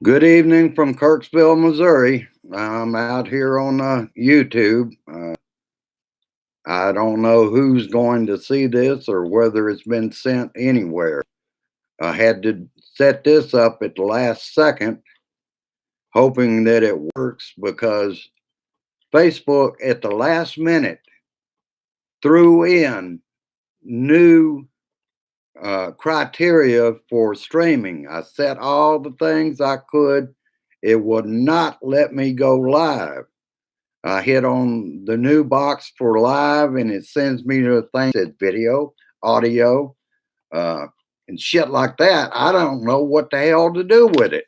Good evening from Kirksville, Missouri. I'm out here on YouTube. I don't know who's going to see this or whether it's been sent anywhere. I had to set this up at the last second, hoping that it works because Facebook at the last minute threw in new criteria for streaming. I set all the things I could. It would not let me go live. I hit on the new box for live and it sends me to a thing that says video, audio, uh, and shit like that. I don't know what the hell to do with it.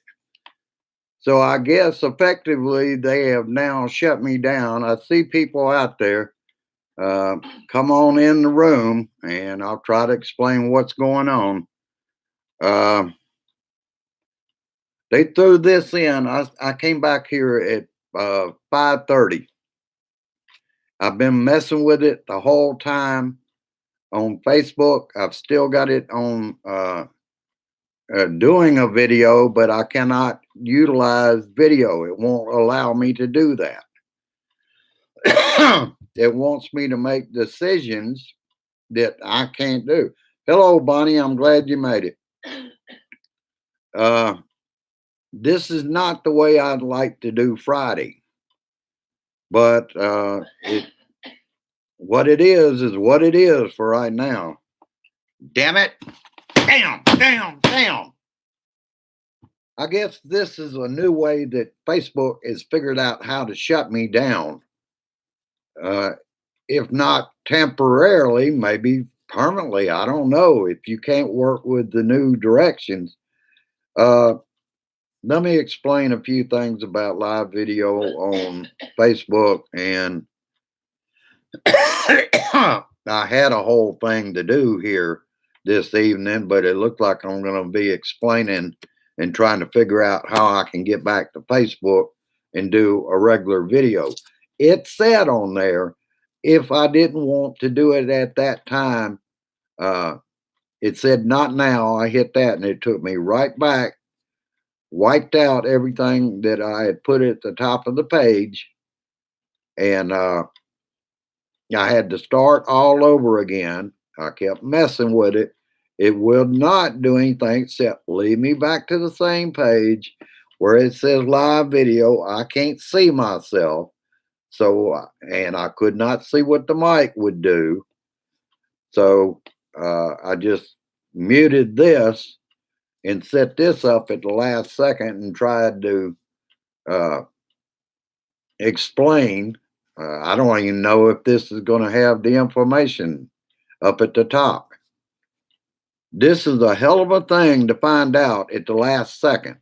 So I guess effectively they have now shut me down. I see people out there. Uh, Come on in the room and I'll try to explain what's going on. Uh, they threw this in. I came back here at 5:30. I've been messing with it the whole time on Facebook. I've still got it on doing a video, but I cannot utilize video. It won't allow me to do that. It wants me to make decisions that I can't do. Hello, Bonnie. I'm glad you made it. Uh, this is not the way I'd like to do Friday, but what it is what it is for right now. Damn it. Damn. I guess this is a new way that Facebook has figured out how to shut me down. If not temporarily, maybe permanently. I don't know. If you can't work with the new directions. Let me explain a few things about live video on Facebook. And I had a whole thing to do here this evening, but it looked like I'm going to be explaining and trying to figure out how I can get back to Facebook and do a regular video. It said on there, if I didn't want to do it at that time, it said not now. I hit that and it took me right back, wiped out everything that I had put at the top of the page. And I had to start all over again. I kept messing with it. It will not do anything except lead me back to the same page where it says live video. I can't see myself. So, and I could not see what the mic would do. So I just muted this and set this up at the last second and tried to explain. I don't even know if this is going to have the information up at the top. This is a hell of a thing to find out at the last second.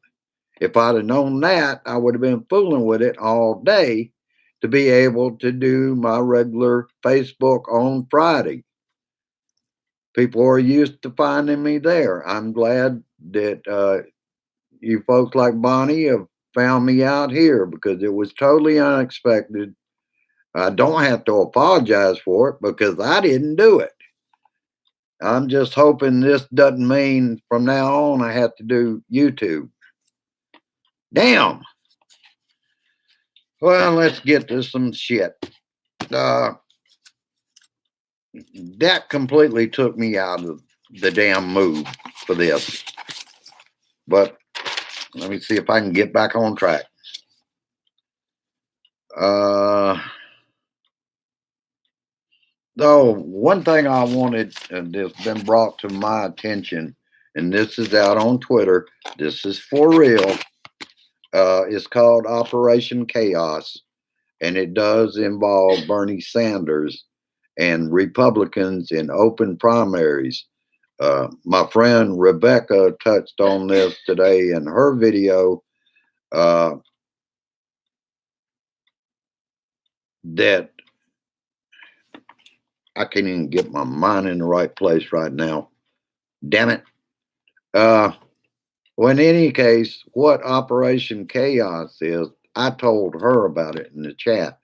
If I'd have known that, I would have been fooling with it all day to be able to do my regular Facebook on Friday. People are used to finding me there. I'm glad that you folks like Bonnie have found me out here because it was totally unexpected. I don't have to apologize for it because I didn't do it. I'm just hoping this doesn't mean from now on I have to do YouTube. Damn. Well, let's get to some shit. That completely took me out of the damn mood for this. But let me see if I can get back on track. Though one thing I wanted that's been brought to my attention, and this is out on Twitter, this is for real. It's called Operation Chaos, and it does involve Bernie Sanders and Republicans in open primaries. My friend Rebecca touched on this today in her video. That I can't even get my mind in the right place right now. Damn it. Well, in any case, what Operation Chaos is, I told her about it in the chat.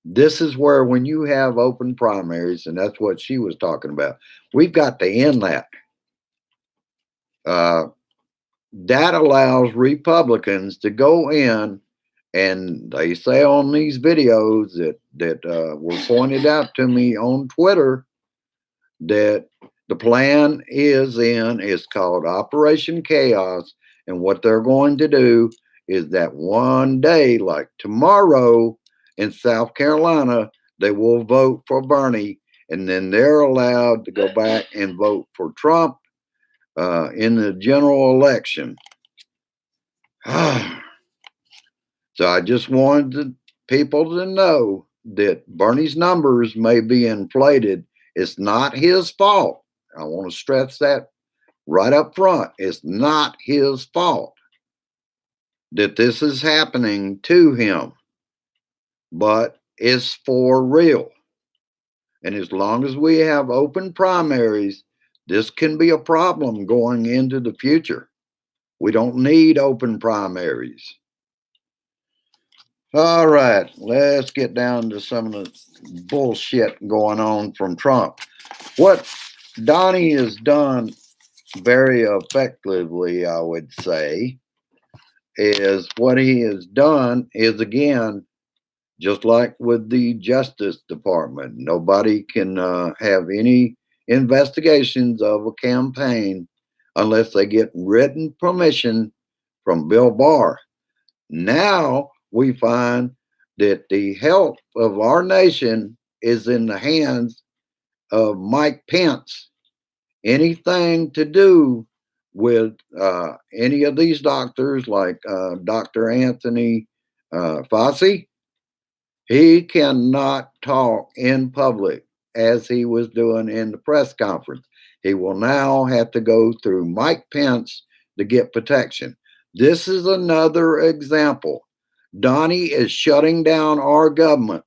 This is where when you have open primaries, and that's what she was talking about, we've got to end that. that allows Republicans to go in, and they say on these videos that were pointed out to me on Twitter that the plan is called Operation Chaos, and what they're going to do is that one day, like tomorrow in South Carolina, they will vote for Bernie, and then they're allowed to go back and vote for Trump in the general election. So I just wanted people to know that Bernie's numbers may be inflated. It's not his fault. I want to stress that right up front. It's not his fault that this is happening to him, but it's for real. And as long as we have open primaries, this can be a problem going into the future. We don't need open primaries. All right, let's get down to some of the bullshit going on from Trump. What Donnie has done very effectively, I would say, is what he has done is, again, just like with the Justice Department, nobody can have any investigations of a campaign unless they get written permission from Bill Barr. Now we find that the health of our nation is in the hands of Mike Pence. Anything to do with any of these doctors, like Dr. Anthony Fauci, he cannot talk in public as he was doing in the press conference. He will now have to go through Mike Pence to get protection. This is another example. Donnie is shutting down our government,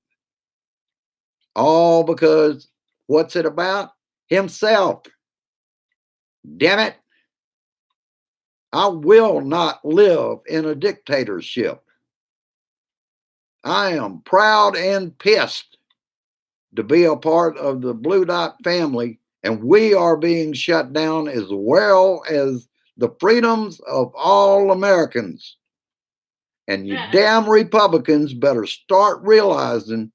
all because what's it about? Himself. Damn it. I will not live in a dictatorship. I am proud and pissed to be a part of the Blue Dot family, and we are being shut down as well as the freedoms of all Americans. And you damn Republicans better start realizing,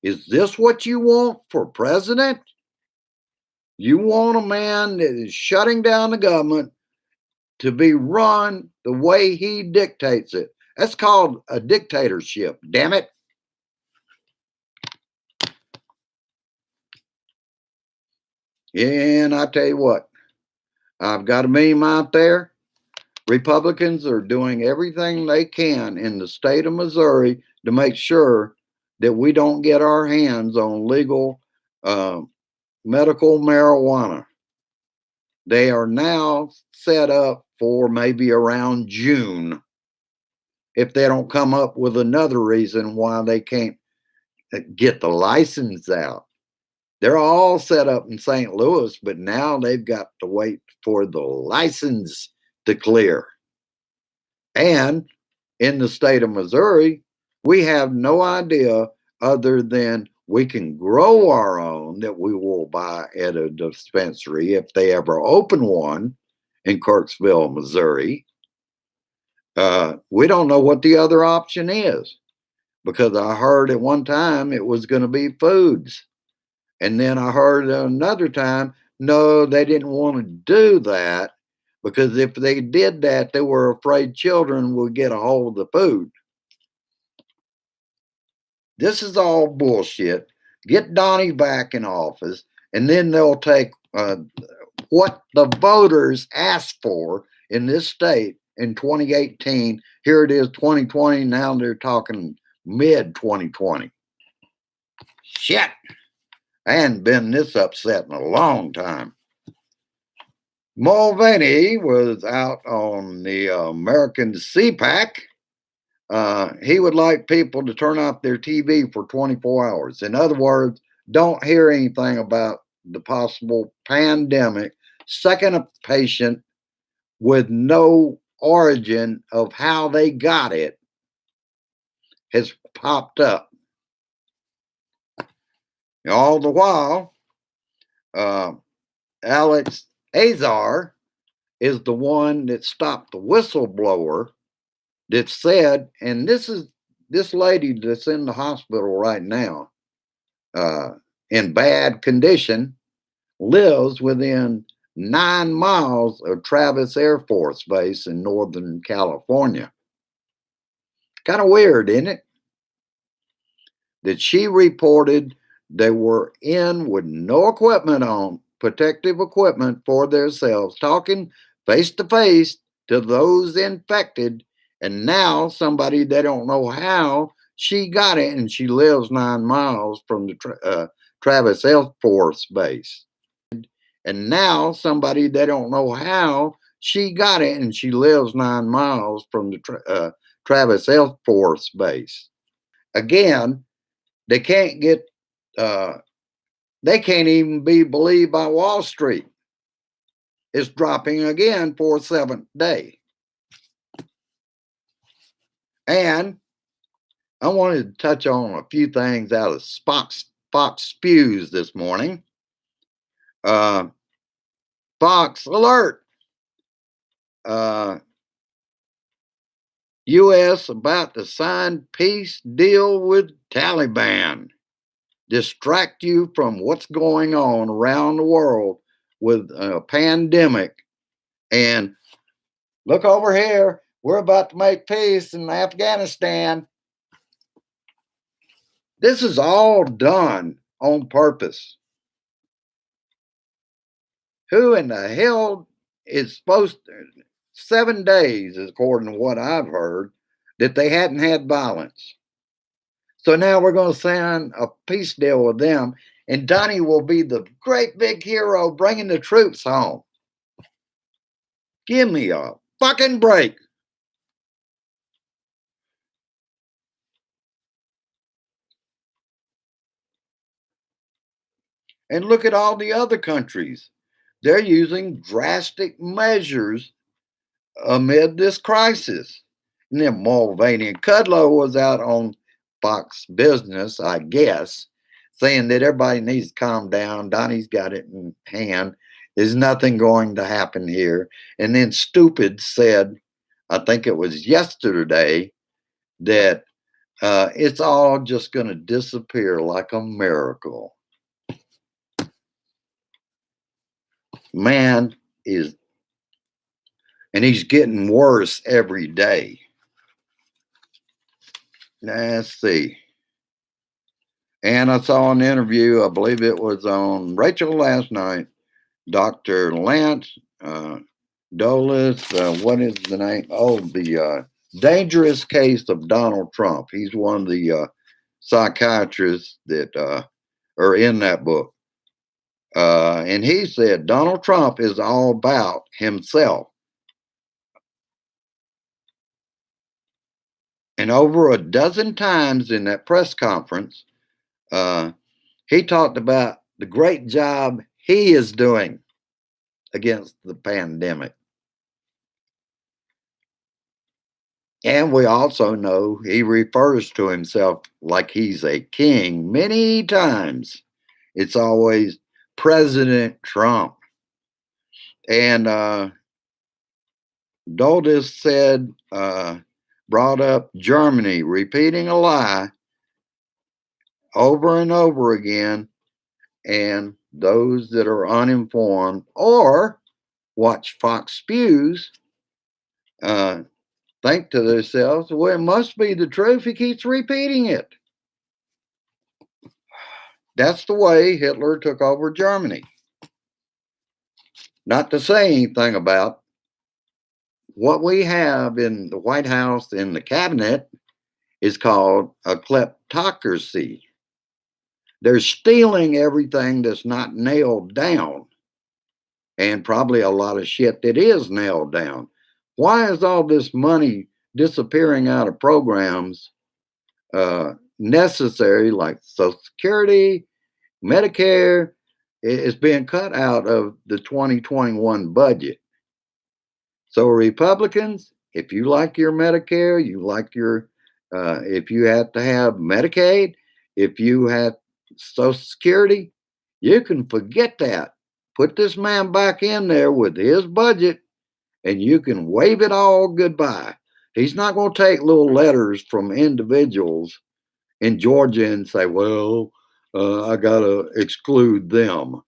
is this what you want for president? You want a man that is shutting down the government to be run the way he dictates it. That's called a dictatorship, damn it. And I tell you what, I've got a meme out there. Republicans are doing everything they can in the state of Missouri to make sure that we don't get our hands on legal medical marijuana. They are now set up for maybe around June, if they don't come up with another reason why they can't get the license out. They're all set up in St. Louis, but now they've got to wait for the license to clear. And in the state of Missouri, we have no idea other than we can grow our own that we will buy at a dispensary if they ever open one in Kirksville, Missouri. We don't know what the other option is, because I heard at one time it was going to be foods. And then I heard another time, no, they didn't want to do that because if they did that, they were afraid children would get a hold of the food. This is all bullshit. Get Donnie back in office, and then they'll take what the voters asked for in this state in 2018. Here it is, 2020. Now they're talking mid 2020. Shit. I hadn't been this upset in a long time. Mulvaney was out on the American CPAC. He would like people to turn off their TV for 24 hours. In other words, don't hear anything about the possible pandemic. Second, a patient with no origin of how they got it has popped up. All the while, Alex Azar is the one that stopped the whistleblower that said, and this lady that's in the hospital right now, uh, in bad condition, lives within 9 miles of Travis Air Force Base in Northern California. Kind of weird, isn't it? That she reported they were in with no equipment on, protective equipment for themselves, talking face to face to those infected. And now somebody, they don't know how she got it, and she lives 9 miles from the Travis Air Force Base. And now somebody, they don't know how she got it, and she lives 9 miles from the Travis Air Force Base. Again, they can't get, they can't even be believed by Wall Street. It's dropping again for a seventh day. And I wanted to touch on a few things out of Fox Spews this morning. Fox alert. U.S. about to sign peace deal with Taliban. Distract you from what's going on around the world with a pandemic. And look over here, we're about to make peace in Afghanistan. This is all done on purpose. Who in the hell is supposed to, 7 days, according to what I've heard, that they hadn't had violence. So now we're going to sign a peace deal with them, and Donnie will be the great big hero bringing the troops home. Give me a fucking break. And look at all the other countries. They're using drastic measures amid this crisis. And then Mulvaney and Kudlow was out on Fox Business, I guess, saying that everybody needs to calm down. Donnie's got it in hand. There's nothing going to happen here. And then Stupid said, I think it was yesterday, that it's all just going to disappear like a miracle. Man is, and he's getting worse every day. Let's see. And I saw an interview, I believe it was on Rachel last night, Dr. Lance Dolis, what is the name? Oh, the dangerous case of Donald Trump. He's one of the psychiatrists that are in that book. And he said Donald Trump is all about himself. And over a dozen times in that press conference, he talked about the great job he is doing against the pandemic. And we also know he refers to himself like he's a king many times. It's always President Trump. And Doldis said, brought up Germany repeating a lie over and over again, and those that are uninformed or watch Fox Spews think to themselves, well, it must be the truth. He keeps repeating it. That's the way Hitler took over Germany. Not to say anything about what we have in the White House, in the cabinet, is called a kleptocracy. They're stealing everything that's not nailed down, and probably a lot of shit that is nailed down. Why is all this money disappearing out of programs necessary, like Social Security, Medicare? Is being cut out of the 2021 budget. So Republicans, if you like your Medicare, you like your, if you have to have Medicaid, if you have Social Security, you can forget that. Put this man back in there with his budget, and you can wave it all goodbye. He's not going to take little letters from individuals in Georgia and say, well, I got to exclude them.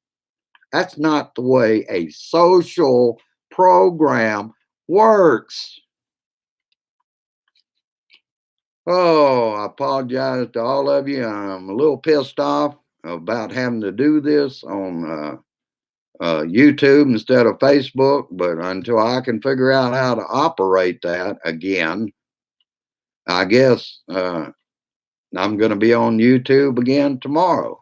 That's not the way a social program works. Oh, I apologize to all of you. I'm a little pissed off about having to do this on YouTube instead of Facebook, but until I can figure out how to operate that again, I guess I'm going to be on YouTube again tomorrow.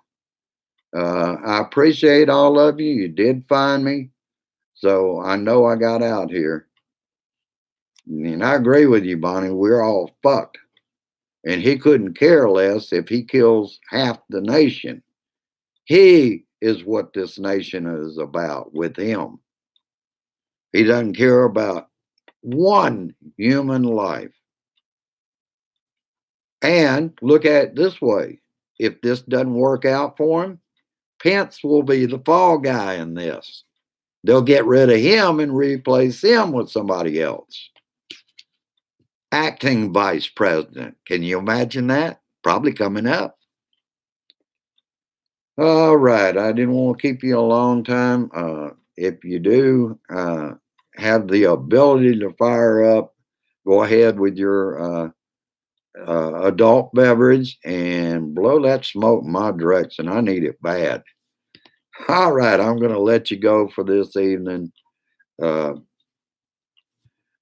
I appreciate all of you. You did find me, so I know I got out here. And I agree with you, Bonnie. We're all fucked. And he couldn't care less if he kills half the nation. He is what this nation is about with him. He doesn't care about one human life. And look at it this way. If this doesn't work out for him, Pence will be the fall guy in this. They'll get rid of him and replace him with somebody else. Acting vice president. Can you imagine that? Probably coming up. All right. I didn't want to keep you a long time. If you do have the ability to fire up, go ahead with your adult beverage and blow that smoke in my direction. I need it bad. All right. I'm going to let you go for this evening.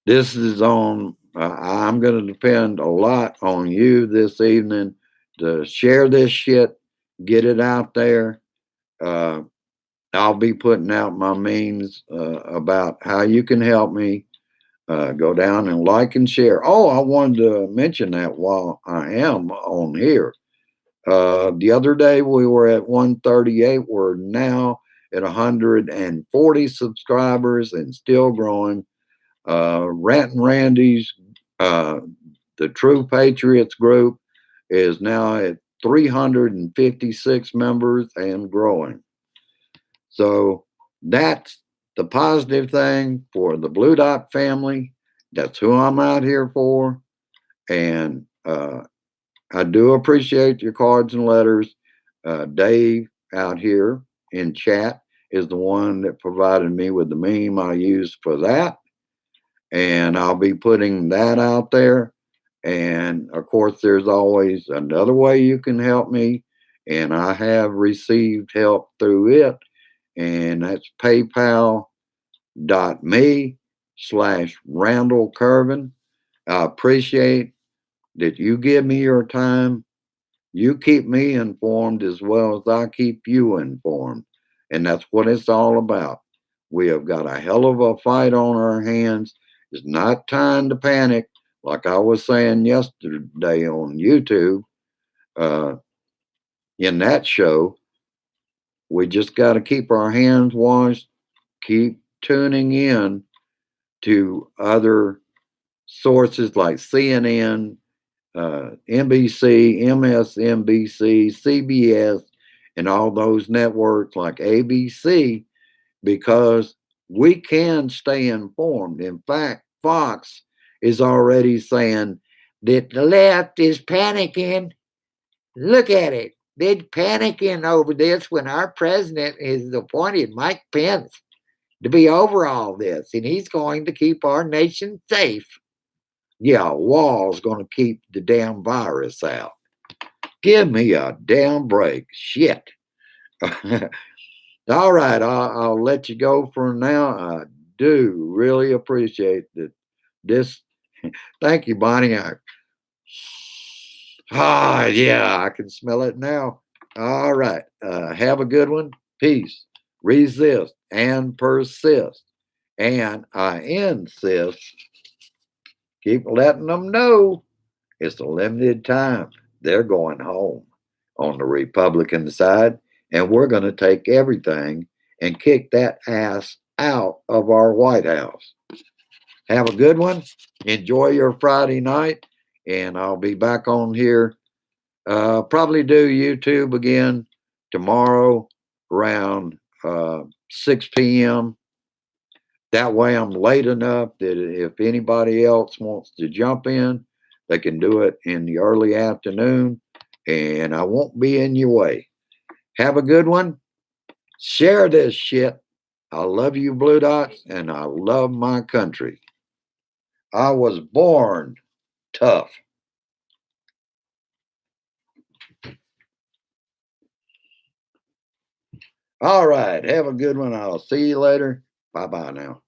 This is on, I'm going to depend a lot on you this evening to share this shit, get it out there. I'll be putting out my means about how you can help me. Go down and like and share. Oh, I wanted to mention that while I am on here. The other day we were at 138. We're now at 140 subscribers and still growing. Rantin Randy's, the True Patriots group, is now at 356 members and growing. So that's the positive thing for the Blue Dot family. That's who I'm out here for. And I do appreciate your cards and letters. Dave out here in chat is the one that provided me with the meme I used for that. And I'll be putting that out there. And of course, there's always another way you can help me. And I have received help through it. And that's paypal.me/Randall Curvin. I appreciate that you give me your time. You keep me informed as well as I keep you informed. And that's what it's all about. We have got a hell of a fight on our hands. It's not time to panic. Like I was saying yesterday on YouTube, in that show, we just got to keep our hands washed, keep tuning in to other sources like CNN, NBC, MSNBC, CBS, and all those networks like ABC, because we can stay informed. In fact, Fox is already saying that the left is panicking. Look at it. They're panicking over this when our president is appointed Mike Pence to be over all this, and he's going to keep our nation safe. Yeah, a wall's going to keep the damn virus out. Give me a damn break. Shit. All right, I'll let you go for now. I do really appreciate that. This. Thank you, Bonnie. Yeah, I can smell it now. All right. Have a good one. Peace. Resist and persist. And I insist. Keep letting them know it's a limited time. They're going home on the Republican side, and we're going to take everything and kick that ass out of our White House. Have a good one. Enjoy your Friday night, and I'll be back on here. Probably do YouTube again tomorrow around 6 p.m. That way I'm late enough that if anybody else wants to jump in, they can do it in the early afternoon and I won't be in your way. Have a good one. Share this shit. I love you, Blue Dots, and I love my country. I was born tough. All right. Have a good one. I'll see you later. Bye bye now.